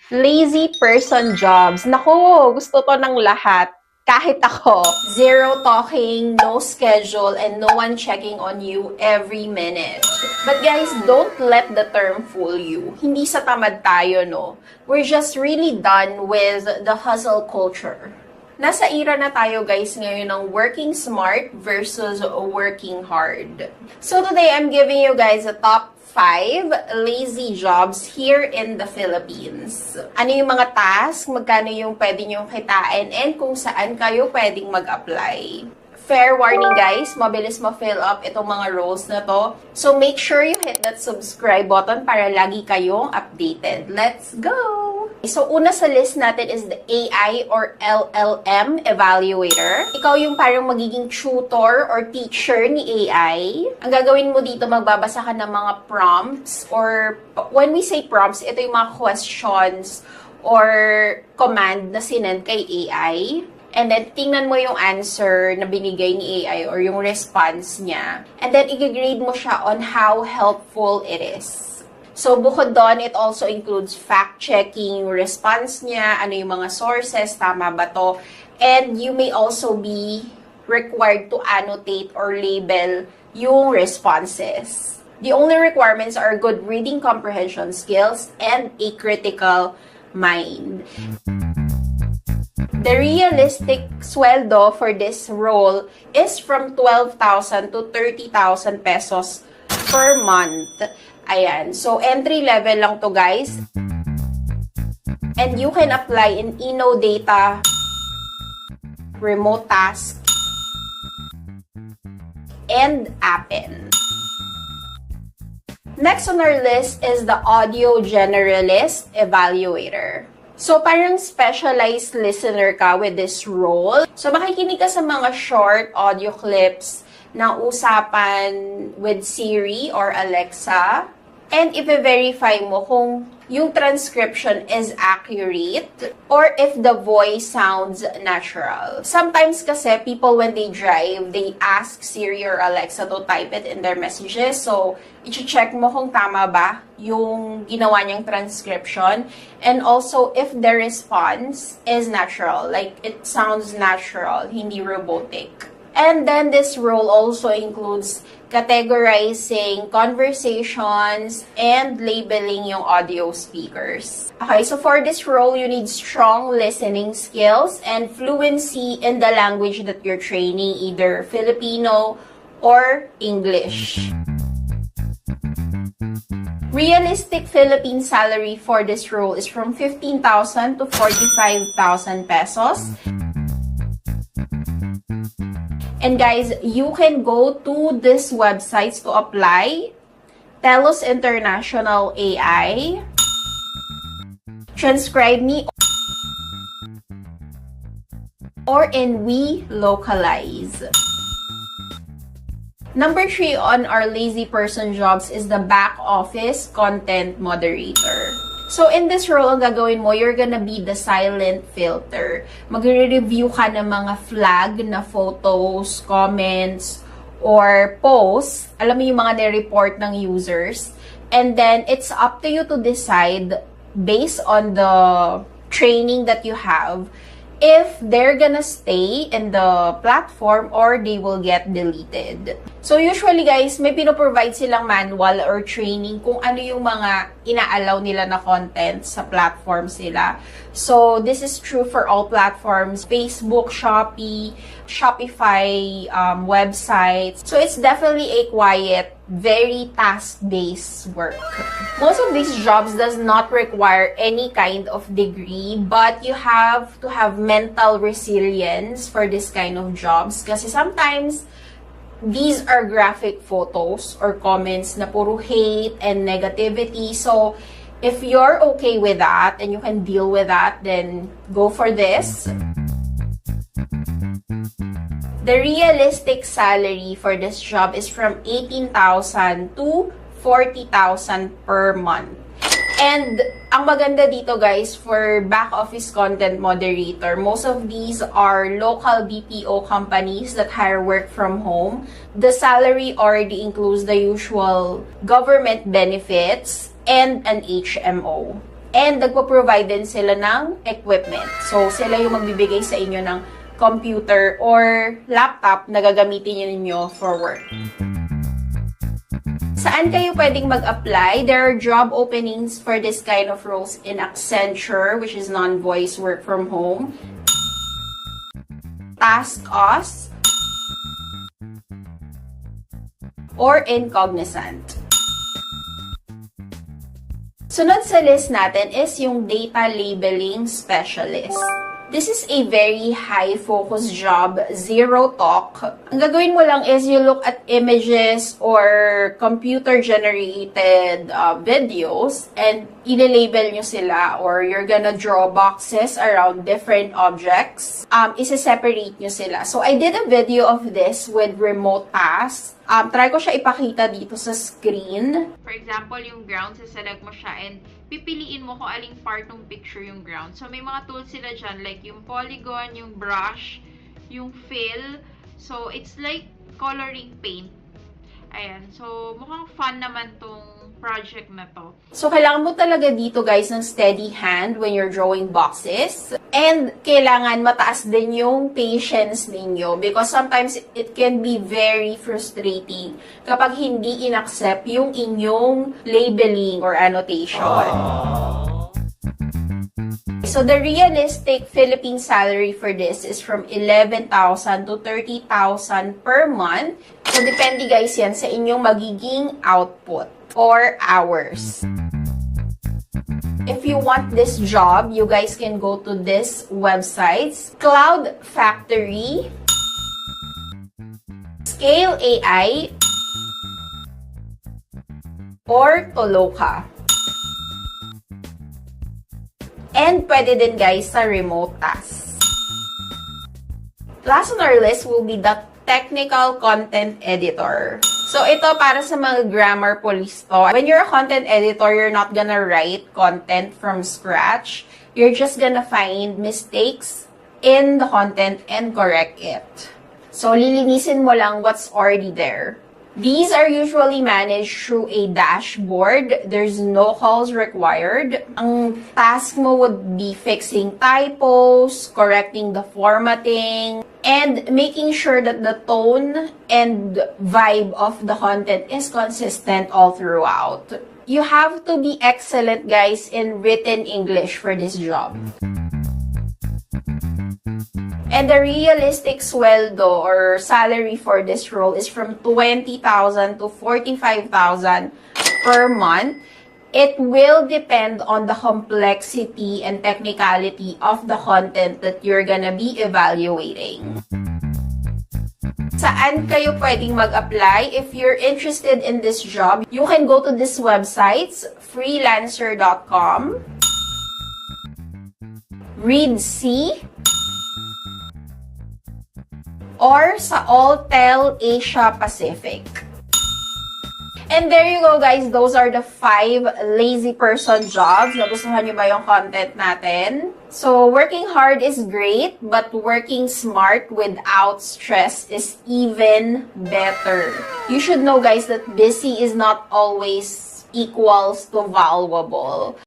Lazy person jobs. Naku, gusto to ng lahat. Kahit ako. Zero talking, no schedule, and no one checking on you every minute. But guys, don't let the term fool you. Hindi sa tamad tayo, no? We're just really done with the hustle culture. Nasa era na tayo guys ngayon ng working smart versus working hard. So today, I'm giving you guys a top 5 lazy jobs here in the Philippines. Ano yung mga task, magkano yung pwede nyong kitain, and kung saan kayo pwedeng mag-apply. Fair warning guys, mabilis ma-fill up itong mga roles na to. So make sure you hit that subscribe button para lagi kayong updated. Let's go! So una sa list natin is the AI or LLM evaluator. Ikaw yung parang magiging tutor or teacher ni AI. Ang gagawin mo dito, magbabasa ka ng mga prompts, or when we say prompts, ito yung mga questions or command na sinend kay AI. And then, tingnan mo yung answer na binigay ni AI or yung response niya. And then, i-grade mo siya on how helpful it is. So, bukod doon, it also includes fact-checking yung response niya, ano yung mga sources, tama ba to? And you may also be required to annotate or label yung responses. The only requirements are good reading comprehension skills and a critical mind. The realistic sweldo for this role is from 12,000 to 30,000 pesos per month. Ayan. So, entry level lang to guys. And you can apply in Innodata, Remote Task, and Appen. Next on our list is the Audio Generalist Evaluator. So, parang specialized listener ka with this role. So, makikinig ka sa mga short audio clips ng usapan with Siri or Alexa. And i-verify mo kung yung transcription is accurate or if the voice sounds natural. Sometimes kasi people when they drive, they ask Siri or Alexa to type it in their messages. So, i-check mo kung tama ba yung ginawa niyang transcription. And also, if the response is natural, like it sounds natural, hindi robotic. And then this role also includes categorizing conversations and labeling yung audio speakers. Okay, so for this role, you need strong listening skills and fluency in the language that you're training, either Filipino or English. Realistic Philippine salary for this role is from 15,000 to 45,000 pesos. And guys, you can go to these websites to apply. Telos International AI, Transcribe Me, or in We Localize. Number 3 on our lazy person jobs is the back office content moderator. So, in this role, ang gagawin mo, you're gonna be the silent filter. Magre-review ka ng mga flag na photos, comments, or posts. Alam mo yung mga nire-report ng users. And then, it's up to you to decide, based on the training that you have, if they're gonna stay in the platform or they will get deleted. So usually guys, may pinoprovide silang manual or training kung ano yung mga inaalaw nila na content sa platforms nila. So this is true for all platforms, Facebook, Shopee, Shopify, websites. So it's definitely a quiet, very task-based work. Most of these jobs does not require any kind of degree, but you have to have mental resilience for this kind of jobs. Kasi sometimes, these are graphic photos or comments na puro hate and negativity. So, if you're okay with that and you can deal with that, then go for this. The realistic salary for this job is from 18,000 to 40,000 per month. And ang maganda dito guys, for back office content moderator, most of these are local BPO companies that hire work from home. The salary already includes the usual government benefits and an HMO. And nagpo-provide din sila ng equipment. So, sila yung magbibigay sa inyo ng computer or laptop na gagamitin ninyo for work. Saan kayo pwedeng mag-apply? There are job openings for this kind of roles in Accenture, which is non-voice work from home. TaskUs. Or in Cognizant. Sunod sa list natin is yung data labeling specialist. This is a very high-focus job, zero talk. Ang gagawin mo lang is you look at images or computer-generated videos and i-label nyo sila or you're gonna draw boxes around different objects. Isa-separate nyo sila. So, I did a video of this with remote tasks. Try ko siya ipakita dito sa screen. For example, yung ground, saselect mo siya and pipiliin mo kung aling part ng picture yung ground. So, may mga tools sila dyan, like yung polygon, yung brush, yung fill. So, it's like coloring paint. Ayan. So, mukhang fun naman tong project na to. So, kailangan mo talaga dito, guys, ng steady hand when you're drawing boxes. And, kailangan mataas din yung patience ninyo because sometimes it can be very frustrating kapag hindi inaccept yung inyong labeling or annotation. So, the realistic Philippine salary for this is from 11,000 to 30,000 per month. So, depende guys yan sa inyong magiging output or hours. If you want this job, you guys can go to this websites: Cloud Factory, Scale AI, or Toloka. And pwede din guys sa remote tasks. Last on our list will be the technical content editor. So, ito para sa mga grammar police to. When you're a content editor, you're not gonna write content from scratch. You're just gonna find mistakes in the content and correct it. So, lilinisin mo lang what's already there. These are usually managed through a dashboard. There's no calls required. Ang task mo would be fixing typos, correcting the formatting, and making sure that the tone and vibe of the content is consistent all throughout. You have to be excellent, guys, in written English for this job. And the realistic sweldo or salary for this role is from 20,000 to 45,000 per month. It will depend on the complexity and technicality of the content that you're gonna be evaluating. Saan kayo pwedeng mag-apply? If you're interested in this job, you can go to these websites: freelancer.com, Readsea, or sa Alltel Asia Pacific. And there you go, guys. Those are the 5 lazy person jobs. Nagustuhan nyo ba yung content natin? So, working hard is great, but working smart without stress is even better. You should know, guys, that busy is not always equals to valuable.